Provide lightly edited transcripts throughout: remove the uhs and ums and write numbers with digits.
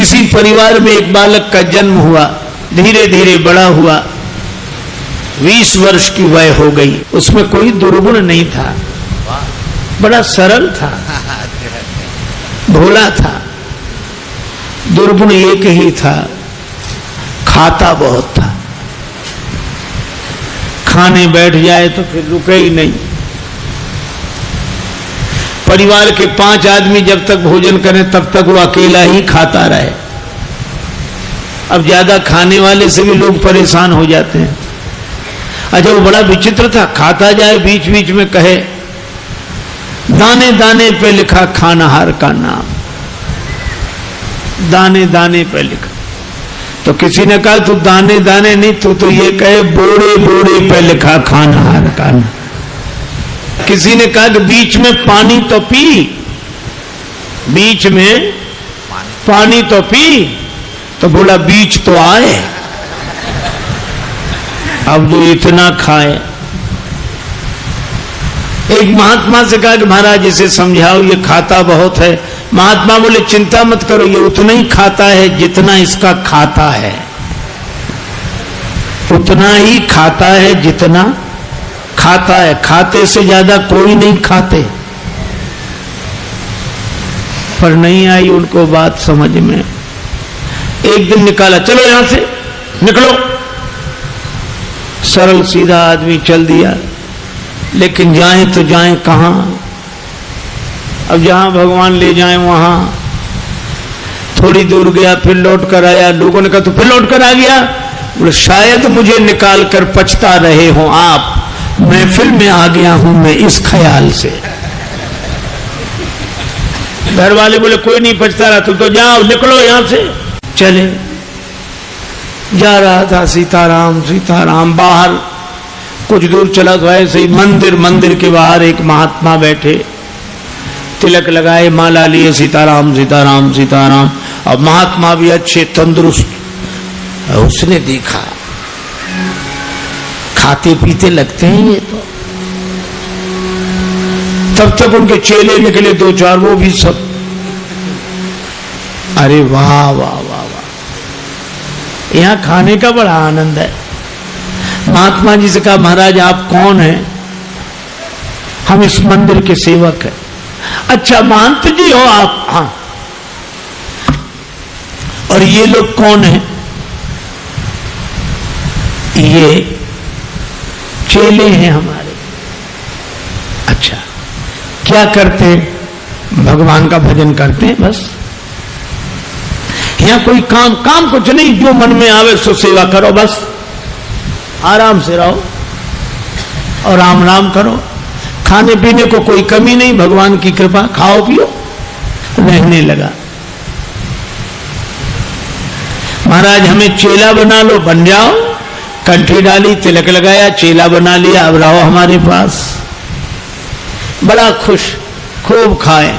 किसी परिवार में एक बालक का जन्म हुआ, धीरे धीरे बड़ा हुआ, 20 वर्ष की वय हो गई। उसमें कोई दुर्गुण नहीं था, बड़ा सरल था, भोला था। दुर्गुण एक ही था, खाता बहुत था। खाने बैठ जाए तो फिर रुके ही नहीं। परिवार के 5 आदमी जब तक भोजन करें तब तक वो अकेला ही खाता रहे। अब ज्यादा खाने वाले से भी लोग परेशान हो जाते हैं। अच्छा, वो बड़ा विचित्र था, खाता जाए बीच बीच में कहे दाने दाने पे लिखा खानाहार का नाम, दाने दाने पे लिखा। तो किसी ने कहा तू दाने दाने नहीं, तू तो ये कहे बोड़े बोड़े पे लिखा खानाहार का नाम। किसी ने कहा कि बीच में पानी तो पी, बीच में पानी तो पी, तो बोला बीच तो आए। अब जो इतना खाए। एक महात्मा से कहा कि महाराज इसे समझाओ, ये खाता बहुत है। महात्मा बोले चिंता मत करो, ये उतना ही खाता है जितना इसका खाता है, उतना ही खाता है जितना खाता है, खाते से ज्यादा कोई नहीं खाते। पर नहीं आई उनको बात समझ में। एक दिन निकाला, चलो यहां से निकलो। सरल सीधा आदमी चल दिया, लेकिन जाएं तो जाएं कहां? अब जहां भगवान ले जाएं वहां। थोड़ी दूर गया, फिर लौट कर आया। लोगों ने कहा तो फिर लौट कर आ गया? बोले शायद मुझे निकाल कर पछता रहे हो आप, महफिल में आ गया हूं मैं इस ख्याल से। घर वाले बोले कोई नहीं पछता रहा, तुम तो जाओ, निकलो यहां से। चले, जा रहा था सीताराम सीताराम। बाहर कुछ दूर चला तो ऐसे ही मंदिर के बाहर एक महात्मा बैठे, तिलक लगाए, माला लिए, सीताराम सीताराम सीताराम। अब महात्मा भी अच्छे तंदुरुस्त। उसने देखा खाते पीते लगते हैं ये तो। तब तक उनके चेले निकले 2-4, वो भी सब। अरे वाह वाह वाह वाह, यहां खाने का बड़ा आनंद है। महात्मा जी से कहा महाराज आप कौन हैं? हम इस मंदिर के सेवक हैं। अच्छा महंत जी हो आप? हाँ। और ये लोग कौन हैं? ये चेले हैं हमारे। अच्छा, क्या करते हैं? भगवान का भजन करते हैं बस। यहां कोई काम कुछ नहीं, जो मन में आवे सो सेवा करो बस। आराम से रहो और राम राम करो। खाने पीने को कोई कमी नहीं, भगवान की कृपा, खाओ पियो। रहने लगा। महाराज हमें चेला बना लो, बन जाओ। कंठी डाली, तिलक लगाया, चेला बना लिया, अब रहो हमारे पास। बड़ा खुश, खूब खाए।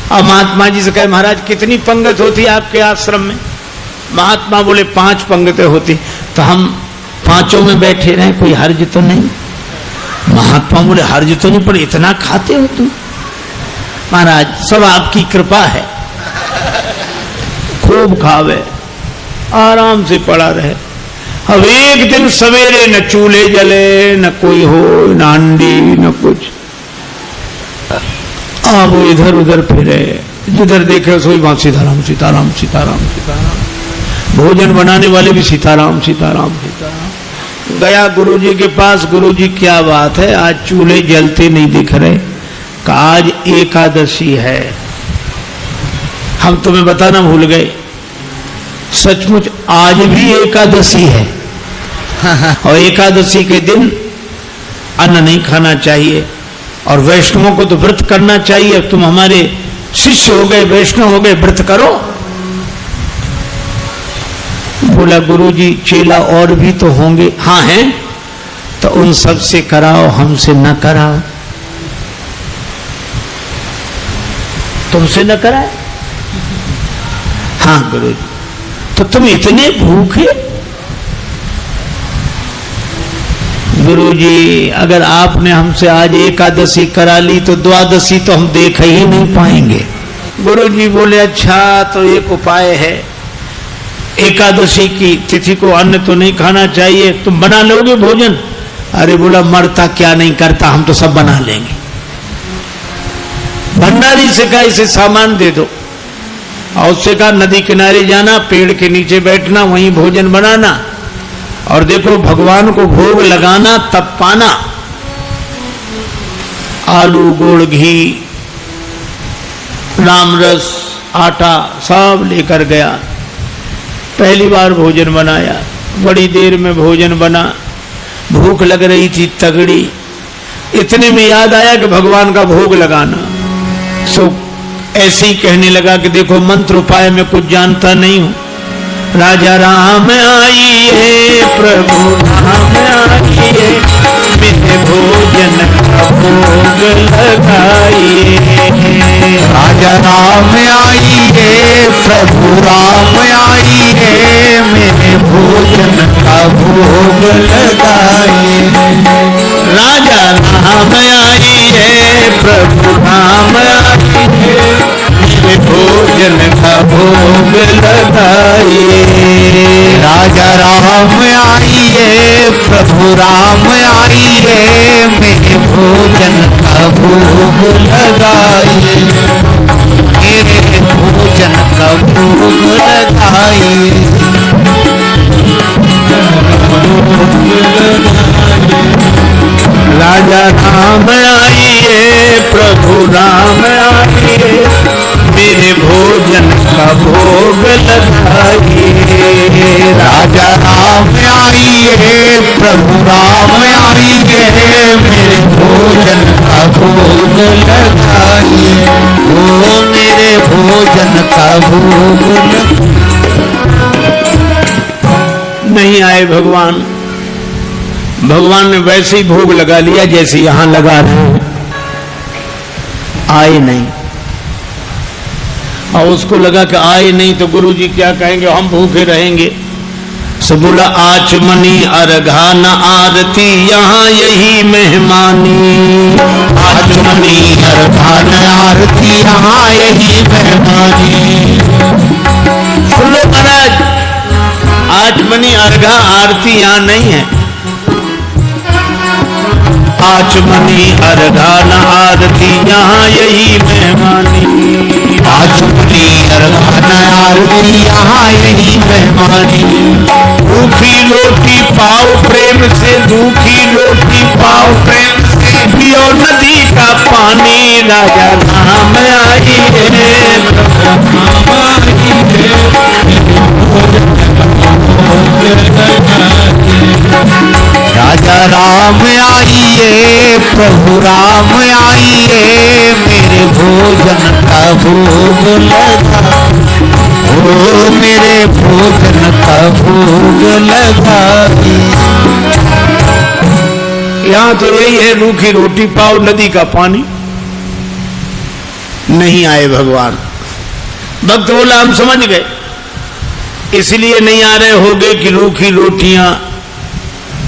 अब महात्मा जी से कहे महाराज कितनी पंगत होती है आपके आश्रम में? महात्मा बोले 5 पंगतें होती। तो हम 5 में बैठे रहे, कोई हर्ज तो नहीं? महात्मा बोले हर्ज तो नहीं, पर इतना खाते हो तुम? महाराज सब आपकी कृपा है। खूब खावे, आराम से पड़ा रहे। अब एक दिन सवेरे न चूल्हे जले, न कोई हो, न अंडी, न कुछ। अब वो इधर उधर फिरे, जिधर देखे सोई वहां सीताराम सीताराम सीताराम सीताराम। भोजन बनाने वाले भी सीताराम सीताराम सीताराम। गया गुरुजी के पास, गुरुजी क्या बात है, आज चूल्हे जलते नहीं दिख रहे? कहा आज एकादशी है। हम तुम्हें बताना भूल गए, सचमुच आज भी एकादशी है। और एकादशी के दिन अन्न नहीं खाना चाहिए, और वैष्णवों को तो व्रत करना चाहिए। तुम हमारे शिष्य हो गए, वैष्णव हो गए, व्रत करो। बोला गुरुजी चेला और भी तो होंगे? हाँ हैं। तो उन सब से कराओ, हमसे न कराओ। तुमसे न कराए? हाँ गुरुजी। तो तुम इतने भूखे? गुरुजी अगर आपने हमसे आज एकादशी करा ली तो द्वादशी तो हम देख ही नहीं पाएंगे। गुरुजी बोले अच्छा तो एक उपाय है, एकादशी की तिथि को अन्न तो नहीं खाना चाहिए, तुम बना लोगे भोजन? अरे बोला मरता क्या नहीं करता, हम तो सब बना लेंगे। भंडारी से कहा इसे सामान दे दो, और उससे कहा नदी किनारे जाना, पेड़ के नीचे बैठना, वहीं भोजन बनाना, और देखो भगवान को भोग लगाना तब पाना। आलू, गुड़, घी, रामरस, आटा सब लेकर गया। पहली बार भोजन बनाया, बड़ी देर में भोजन बना, भूख लग रही थी तगड़ी। इतने में याद आया कि भगवान का भोग लगाना। सो ऐसे ही कहने लगा कि देखो मंत्र उपाय में कुछ जानता नहीं हूं। राजा राम आइए, प्रभु राम आइए, मेरे भोजन का भोग लगाइए। राजा राम आइए, प्रभु राम आइए, मेरे भोजन का भोग लगाइए। राजा राम आइए, प्रभु राम आइए, मेरे भोजन का भोग लगाइए। राजा राम आइए, प्रभु राम आइए, मेरे भोजन का भोग लगाइए। मेरे भोजन का भोग लगाइए। राजा राम आइए, प्रभु राम आइए, मेरे भोजन का भोग लगाइए। राजा राम आइए, प्रभु राम आइए, मेरे भोजन का भोग लगाइए। ओ मेरे भोजन का भोग नहीं आए भगवान। भगवान ने वैसे ही भोग लगा लिया जैसे यहां लगा रहे हैं, आए नहीं। और उसको लगा कि आए नहीं तो गुरुजी क्या कहेंगे, हम भूखे रहेंगे। सो बोला आचमनी अर्घा न आरती, यहाँ यही मेहमानी। आचमनी अर्घा न आरती, यहाँ यही मेहमानी। सुनो महाराज, आचमनी अर्घा आरती यहाँ नहीं है। आचमनी अर्घा न आरती, यहाँ यही मेहमानी। आचमनी अर्घा न आरती, यहाँ यही मेहमानी। रूखी रोटी पाओ प्रेम से, रूखी रोटी पाओ प्रेम से, पियो नदी का पानी। राजा राम आइए, राजा राम आइए, प्रभु राम आइए, मेरे भोजन का भोग लगा। ओ मेरे भोजन का भोग लगा। यहाँ तो यही है, रूखी रोटी पाओ नदी का पानी। नहीं आए भगवान। भक्त बोला हम समझ गए, इसलिए नहीं आ रहे होगे कि रूखी रोटियां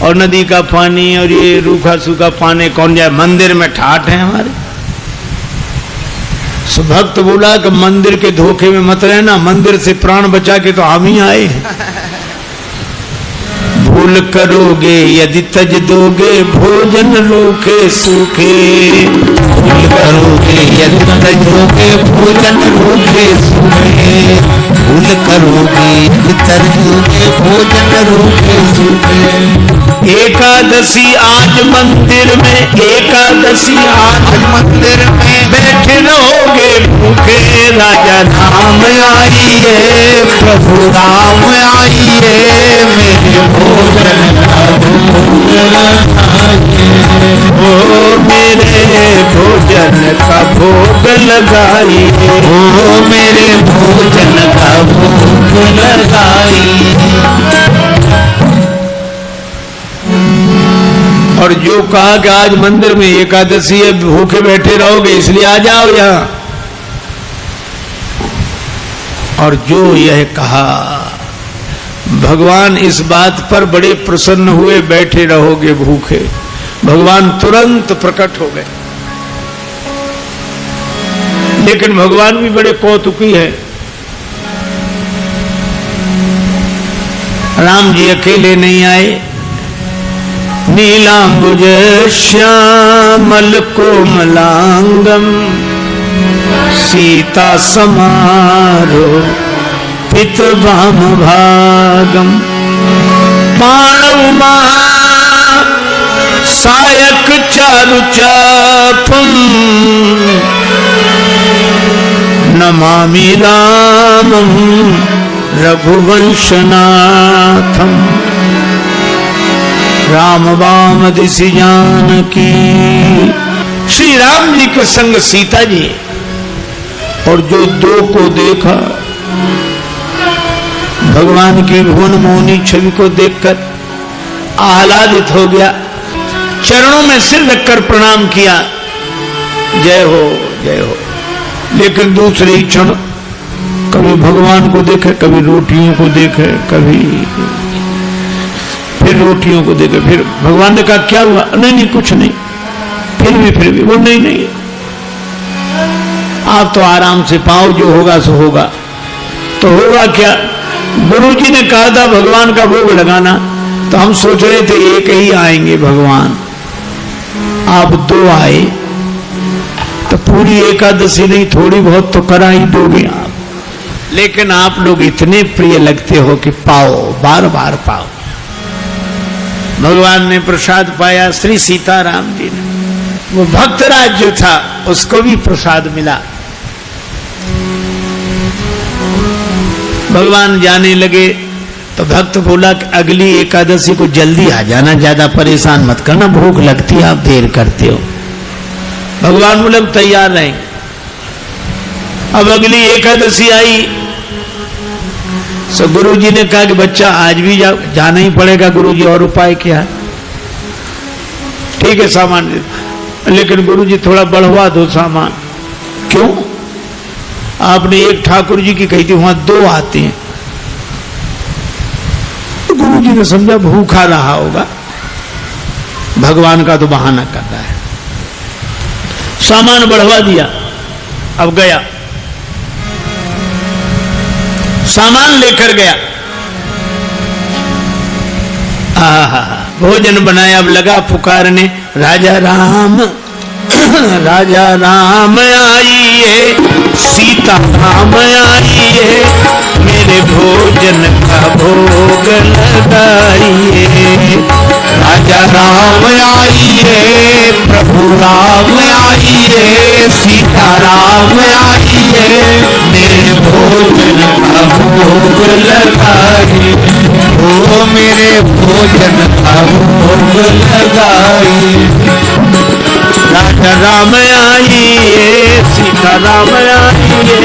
और नदी का पानी और ये रूखा सूखा पानी कौन जाए, मंदिर में ठाठ है हमारे। सो भक्त बोला कि मंदिर के धोखे में मत रहना, मंदिर से प्राण बचा के तो हम ही आए हैं। भूल करोगे यदि तज दोगे, भोजन रूखे सूखे। भूल करोगे यदि तज दोगे, भोजन रूखे सूखे। भूल करोगे यदि तज दोगे, भोजन रूखे सूखे। एकादशी आज मंदिर में, एकादशी आज मंदिर में बैठे रहोगे भूखे। राजा राम आइए, प्रभु राम आइए, मेरे भोजन का भोग लगाइए। ओ मेरे भोजन का भोग लगाइए। ओ मेरे भोजन का भोग लगाइए। और जो कहा कि आज मंदिर में एकादशी है, भूखे बैठे रहोगे इसलिए आ जाओ यहाँ। और जो यह कहा, भगवान इस बात पर बड़े प्रसन्न हुए, बैठे रहोगे भूखे। भगवान तुरंत प्रकट हो गए। लेकिन भगवान भी बड़े कौतुकी है। राम जी अकेले नहीं आए, नीलांबुज श्यामल कोमलांगम सीता समारो पित वाम भागम पाणव सायक चारु चापम नमामि रामं रघुवंशनाथम राम वाम दिशि जानकी। श्री राम जी के संग सीता जी, और जो दो को देखा, भगवान की भुवन मोहनी छवि को देखकर आह्लादित हो गया, चरणों में सिर रखकर प्रणाम किया, जय हो जय हो। लेकिन दूसरे ही क्षण कभी भगवान को देखे, कभी रोटियों को देखे, कभी फिर रोटियों को देखे। फिर भगवान ने कहा क्या हुआ? नहीं नहीं कुछ नहीं। फिर भी वो नहीं नहीं, आप तो आराम से पाओ, जो होगा सो होगा। तो होगा क्या? गुरु जी ने कहा था भगवान का भोग लगाना, तो हम सोच रहे थे एक ही आएंगे भगवान, आप दो आए, तो पूरी एकादशी नहीं थोड़ी बहुत तो करा ही दोगे आप। लेकिन आप लोग इतने प्रिय लगते हो कि पाओ, बार बार पाओ। भगवान ने प्रसाद पाया, श्री सीताराम जी ने। वो भक्तराज जो था उसको भी प्रसाद मिला। भगवान जाने लगे तो भक्त बोला कि अगली एकादशी को जल्दी आ जाना, ज्यादा परेशान मत करना, भूख लगती है, आप देर करते हो। भगवान बोले तैयार रहेंगे। अब अगली एकादशी आई, तो गुरु जी ने कहा कि बच्चा आज भी जाना ही पड़ेगा। गुरु जी और उपाय क्या है? ठीक है सामान, लेकिन गुरु जी थोड़ा बढ़वा दो सामान। क्यों? आपने एक ठाकुर जी की कही थी, वहां दो आते हैं। तो गुरु जी ने समझा भूखा रहा होगा, भगवान का तो बहाना कर रहा है। सामान बढ़वा दिया, अब गया, सामान लेकर गया, भोजन बनाया। अब लगा पुकारने, राजा राम राजा राम आइए, सीता राम आइए, मेरे भोजन का भोग लगाइए। राजा राम आइए, प्रभु राम आइए, सीता राम आइए, मेरे भोजन का भोग लगाइए, ओ मेरे भोजन का भोग लगाइए। राजा राम आइए, सीता राम आइए,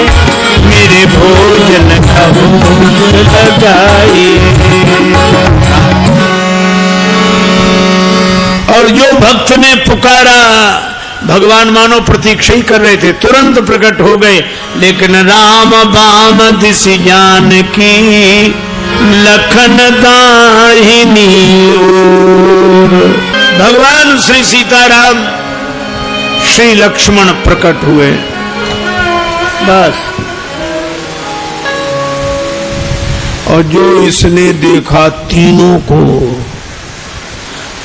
मेरे भोजन का भोग लगाइए। और जो भक्त ने पुकारा, भगवान मानो प्रतीक्षा ही कर रहे थे, तुरंत प्रकट हो गए। लेकिन राम बाम दिशि जानकी, लखन दाहिनी ओर। भगवान श्री सीताराम श्री लक्ष्मण प्रकट हुए। बस, और जो इसने देखा तीनों को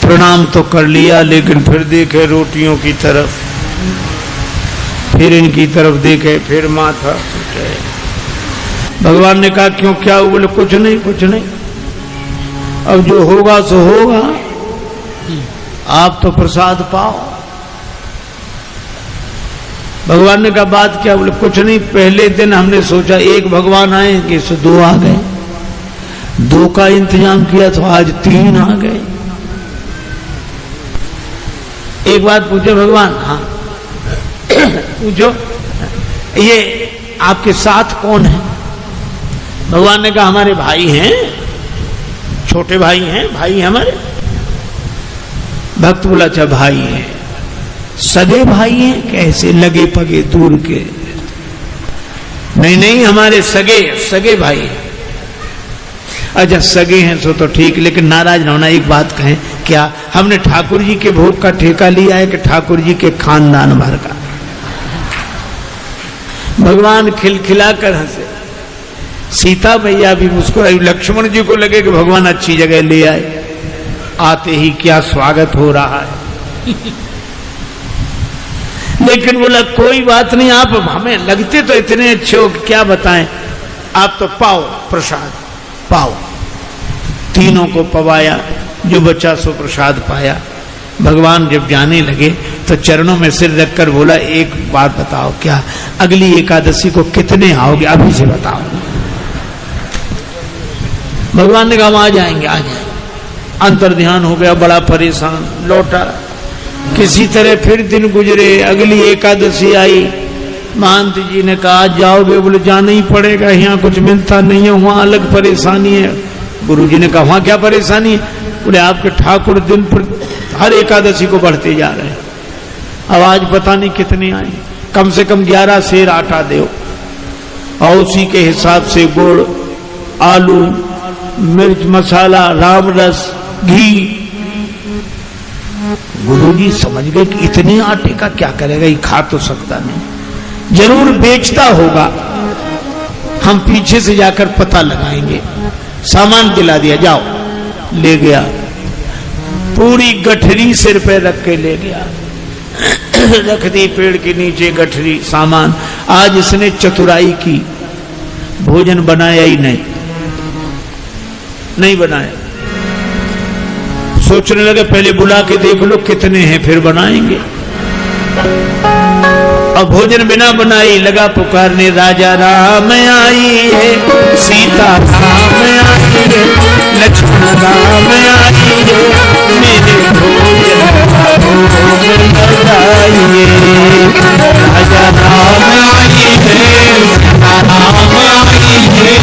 प्रणाम तो कर लिया, लेकिन फिर देखे रोटियों की तरफ, फिर इनकी तरफ देखे, फिर माथा उठाए। भगवान ने कहा क्यों, क्या हुआ? बोले कुछ नहीं कुछ नहीं, अब जो होगा सो होगा, आप तो प्रसाद पाओ। भगवान ने कहा बात क्या? बोले कुछ नहीं, पहले दिन हमने सोचा एक भगवान आएंगे, सो दो आ गए, दो का इंतजाम किया तो आज तीन आ गए। एक बात पूछो भगवान? हाँ पूछो, ये आपके साथ कौन है? भगवान ने कहा हमारे भाई हैं, छोटे भाई हैं, भाई हमारे। भक्त बोला अच्छा भाई हैं, सगे भाई हैं? कैसे? लगे पगे दूर के? नहीं नहीं, हमारे सगे भाई हैं। अच्छा सगे हैं सो तो ठीक, लेकिन नाराज न होना, एक बात कहें, क्या हमने ठाकुर जी के भोग का ठेका लिया है कि ठाकुर जी के खानदान भर का? भगवान खिलखिला कर हंसे, सीता मैया भी मुस्कुराई। लक्ष्मण जी को लगे कि भगवान अच्छी जगह ले आए, आते ही क्या स्वागत हो रहा है। लेकिन बोला कोई बात नहीं, आप हमें लगते तो इतने अच्छे हो कि क्या बताएं, आप तो पाओ प्रसाद पाओ। तीनों को पवाया, जो बचा सो प्रसाद पाया। भगवान जब जाने लगे तो चरणों में सिर रखकर बोला, एक बात बताओ, क्या अगली एकादशी को कितने आओगे, अभी से बताओ। भगवान ने कहा आ जाएंगे आ जाएंगे। अंतर ध्यान हो गया, बड़ा परेशान लौटा। किसी तरह फिर दिन गुजरे, अगली एकादशी आई। महंत जी ने कहा आज जाओगे, बोले जाना ही पड़ेगा, यहाँ कुछ मिलता नहीं है, वहां अलग परेशानी है। गुरु जी ने कहा वहां क्या परेशानी है, बोले आपके ठाकुर दिन पर हर एकादशी को बढ़ते जा रहे हैं, अब आज पता नहीं कितने आए, कम से कम 11 सेर आटा दो, और उसी के हिसाब से गुड़, आलू, मिर्च मसाला, राम रस, घी। गुरुजी समझ गए कि इतने आटे का क्या करेगा, ये खा तो सकता नहीं, जरूर बेचता होगा, हम पीछे से जाकर पता लगाएंगे। सामान दिला दिया, जाओ। ले गया, पूरी गठरी सिर पे रख के ले गया, रख दी पेड़ के नीचे गठरी सामान। आज इसने चतुराई की, भोजन बनाया ही नहीं बनाया। सोचने लगे पहले बुला के देख लो कितने हैं फिर बनाएंगे। अब भोजन बिना बनाई लगा पुकारने, राजा राम आई है, सीता राम आई है, लक्ष्मण राम आई है, मेरे भोजन का भोग लगाइए। राजा राम आई है, राम आई है,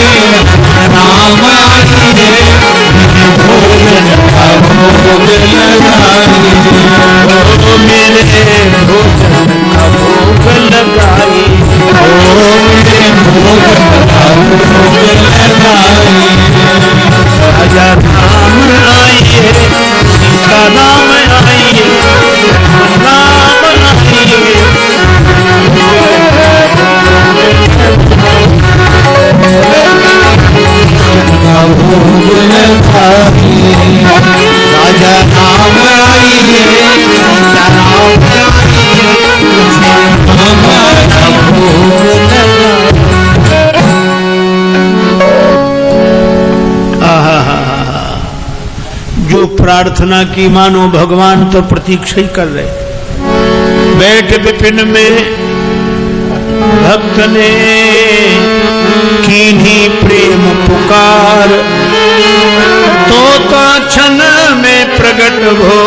राम आई है, भोजन का भोग लगाइए। ओ मेरे भोजन का भोग लगाई, ओ मेरे भोजन का भोग लगाई। राजा राम आइए, सीता राम आइए, राम आइए, भोग लगाइए। राजा राम आइए, सीता राम आइए, हमारा भोग लगाइए। जो प्रार्थना की मानो भगवान तो प्रतीक्षा ही कर रहे। बैठ विपिन में भक्त ने कीन्ही प्रेम पुकार, तो क्षण में प्रकट हो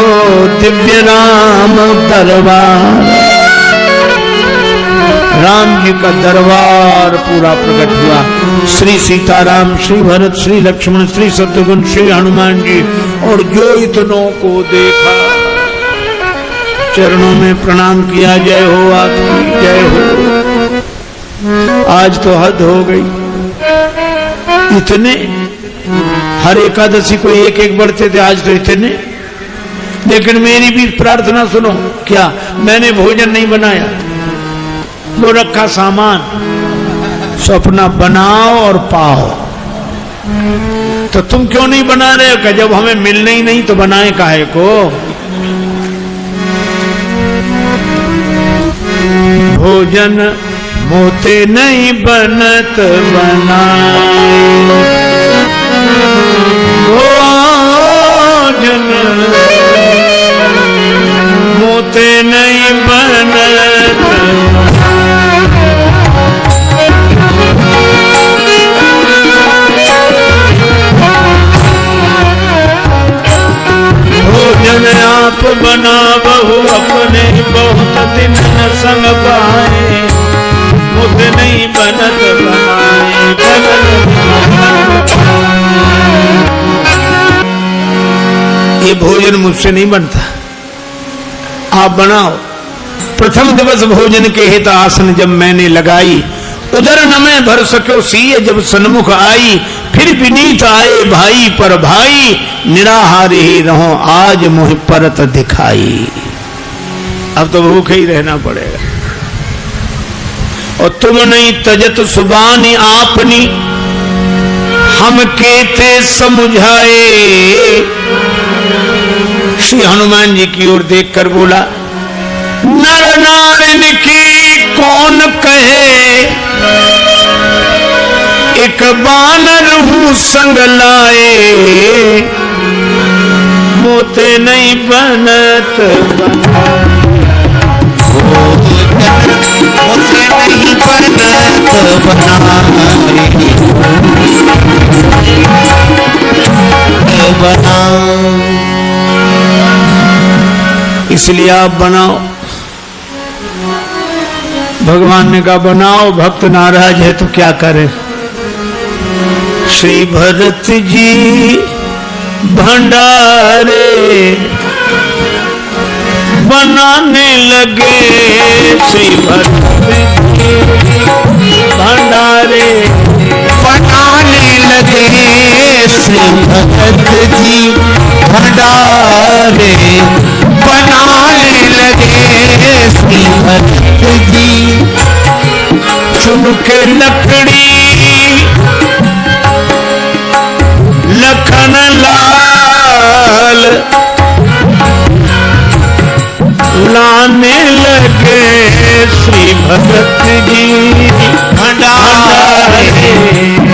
दिव्य राम दरबार। राम जी का दरबार पूरा प्रकट हुआ। श्री सीताराम, श्री भरत, श्री लक्ष्मण, श्री शत्रुघ्न, श्री हनुमान जी, और जो इतनों को देखा चरणों में प्रणाम किया। जय हो आपकी, जय हो। आज तो हद हो गई, इतने हर एकादशी को एक एक बढ़ते थे, आज तो इतने। लेकिन मेरी भी प्रार्थना सुनो, क्या मैंने भोजन नहीं बनाया, वो रखा सामान, सो अपना बनाओ और पाओ। तो तुम क्यों नहीं बना रहे हो? जब हमें मिलना ही नहीं तो बनाए काहे को? भोजन मोते नहीं बनत बनाए, भोजन मोते नहीं बनत। भोजन आप बना बहु अपने, बहुत दिन न संग पाए, मुझ नहीं बनत बनाए। ये भोजन मुझसे नहीं बनता, आप बनाओ। प्रथम दिवस भोजन के हित आसन जब मैंने लगाई, उधर न मैं भर सको सीए जब सन्मुख आई। फिर विनीत आए भाई पर भाई, निराहार ही रहो आज मुझ परत दिखाई। अब तो भूखे ही रहना पड़ेगा। और तुम नहीं तजत सुबानी आपनी, हम केते समझाए। श्री हनुमान जी की ओर देखकर बोला, नर नारायण की कौन कहे, एक बानर हूं संग लाए, मोते नहीं बनत मोते नहीं बनत बना। इसलिए आप बनाओ। भगवान ने कहा बनाओ, भक्त नाराज है तो क्या करें। श्री भरत जी भंडारे बनाने लगे, श्री भरत जी भंडारे बनाने लगे, श्री भरत जी भंडारे बनाने लगे, श्री भरत जी। चुन के लकड़ी लखन लाल लाने लगे, श्री भरत जी भंडारे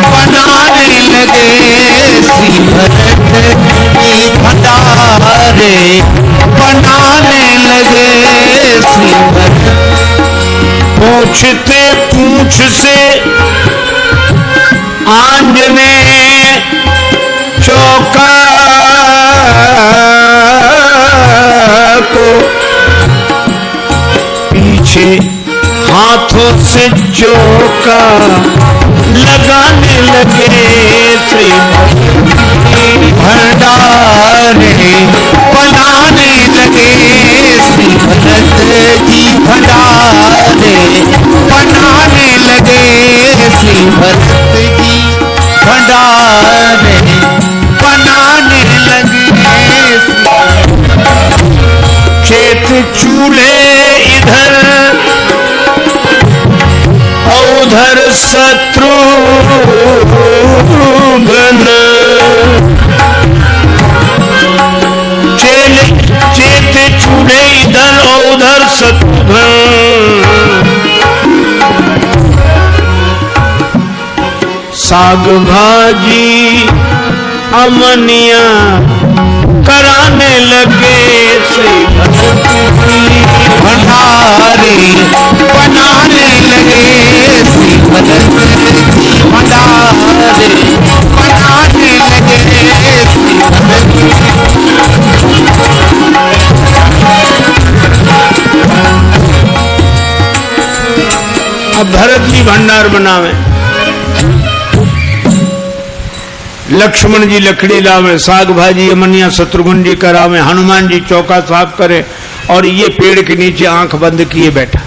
बनाने लगे, श्री भरत जी भंडारे बनाने लगे, श्री भरत। पूछते पूछ से आंजने चौका को, पीछे हाथों से चौका लगाने लगे, श्री भंडारे बनाने लगे, श्री भरत जी भंडारे बनाने लगे, श्री भरत जी भंडारे बनाने लगे। खेत चूल्हे इधर उधर शत्रुघ्न, चेत चूल्हे इधर उधर शत्रुघ्न। साग भाजी अमनिया कराने लगे, श्री भरत जी भंडारे बनाने लगे, श्री भरत जी भंडारे बनाने लगे, श्री भरत जी। अब भरत जी भंडार बनावे, लक्ष्मण जी लकड़ी लावे, साग भाजी अमनिया शत्रुघ्न जी करावे, हनुमान जी चौका साफ करे, और ये पेड़ के नीचे आंख बंद किए बैठा।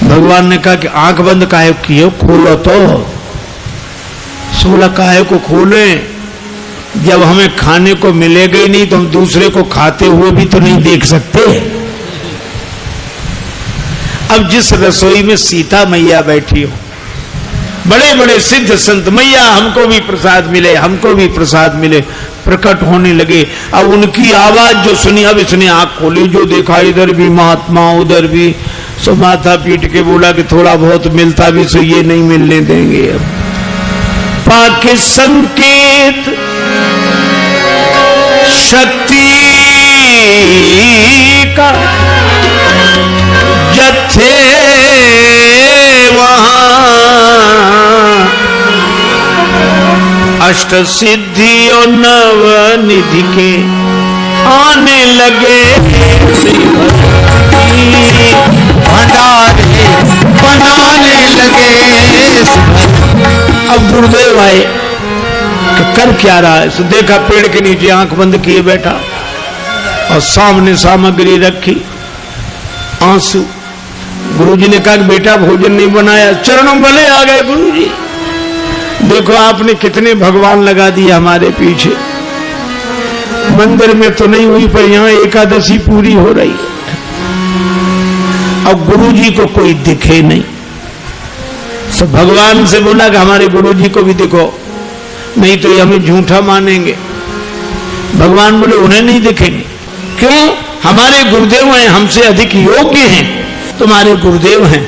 भगवान ने कहा कि आंख बंद काहे किए, खोलो तो। सोला काहे को खोले, जब हमें खाने को मिलेगा ही नहीं तो हम दूसरे को खाते हुए भी तो नहीं देख सकते। अब जिस रसोई में सीता मैया बैठी हो, बड़े बड़े सिद्ध संत मैया हमको भी प्रसाद मिले, हमको भी प्रसाद मिले, प्रकट होने लगे। अब उनकी आवाज जो सुनी, अब इसने आंख खोली, जो देखा इधर भी महात्मा उधर भी, सो माथा पीट के बोला कि थोड़ा बहुत मिलता भी सो ये नहीं मिलने देंगे। अब पाके संकेत शक्ति का जत्थे वहां अष्ट सिद्धि और नव निधि के आने लगे, भंडारे बनाने लगे। अब गुरुदेव आए कि कर क्या रहा है, देखा पेड़ के नीचे आंख बंद किए बैठा और सामने सामग्री रखी, आंसू। गुरुजी ने कहा कि बेटा भोजन नहीं बनाया, चरणों भले आ गए गुरुजी, देखो आपने कितने भगवान लगा दिए हमारे पीछे। मंदिर में तो नहीं हुई पर यहाँ एकादशी पूरी हो रही है। और गुरु जी को कोई दिखे नहीं। तो भगवान से बोला कि हमारे गुरु जी को भी दिखो, नहीं तो ये हमें झूठा मानेंगे। भगवान बोले उन्हें नहीं दिखेंगे। क्यों? हमारे गुरुदेव हैं, हमसे अधिक योग्य हैं। तुम्हारे गुरुदेव हैं,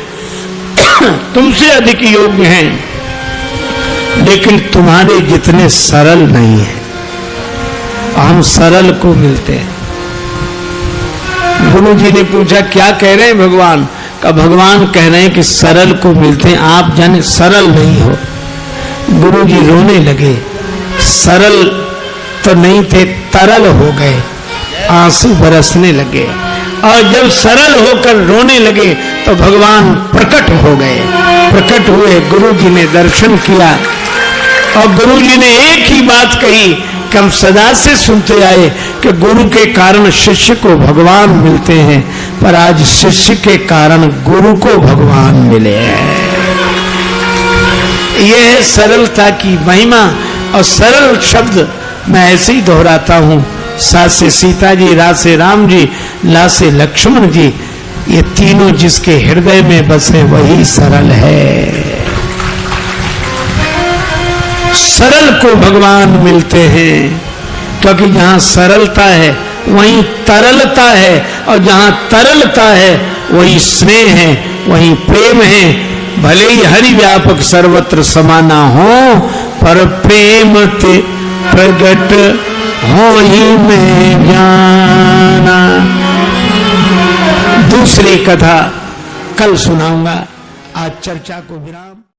तुमसे अधिक योग्य हैं, लेकिन तुम्हारे जितने सरल नहीं है। हम सरल को मिलते हैं। गुरु जी ने पूछा क्या कह रहे हैं भगवान? का भगवान कह रहे हैं कि सरल को मिलते हैं, आप जाने सरल नहीं हो। गुरु जी रोने लगे। सरल तो नहीं थे, तरल हो गए, आंसू बरसने लगे। और जब सरल होकर रोने लगे तो भगवान प्रकट हो गए। प्रकट हुए, गुरु जी ने दर्शन किया और गुरु जी ने एक ही बात कही कि हम सदा से सुनते आए कि गुरु के कारण शिष्य को भगवान मिलते हैं, पर आज शिष्य के कारण गुरु को भगवान मिले हैं। यह है सरलता की महिमा। और सरल शब्द मैं ऐसे ही दोहराता हूं। सा से सीता जी, रा से राम जी, ला से लक्ष्मण जी, ये तीनों जिसके हृदय में बसे वही सरल है। सरल को भगवान मिलते हैं, क्योंकि जहां सरलता है वहीं तरलता है, और जहां तरलता है वही स्नेह है, वही प्रेम है। भले ही हरि व्यापक सर्वत्र समाना हो, पर प्रेम ते प्रगट हो ही में जाना। दूसरी कथा कल सुनाऊंगा। आज चर्चा को विराम।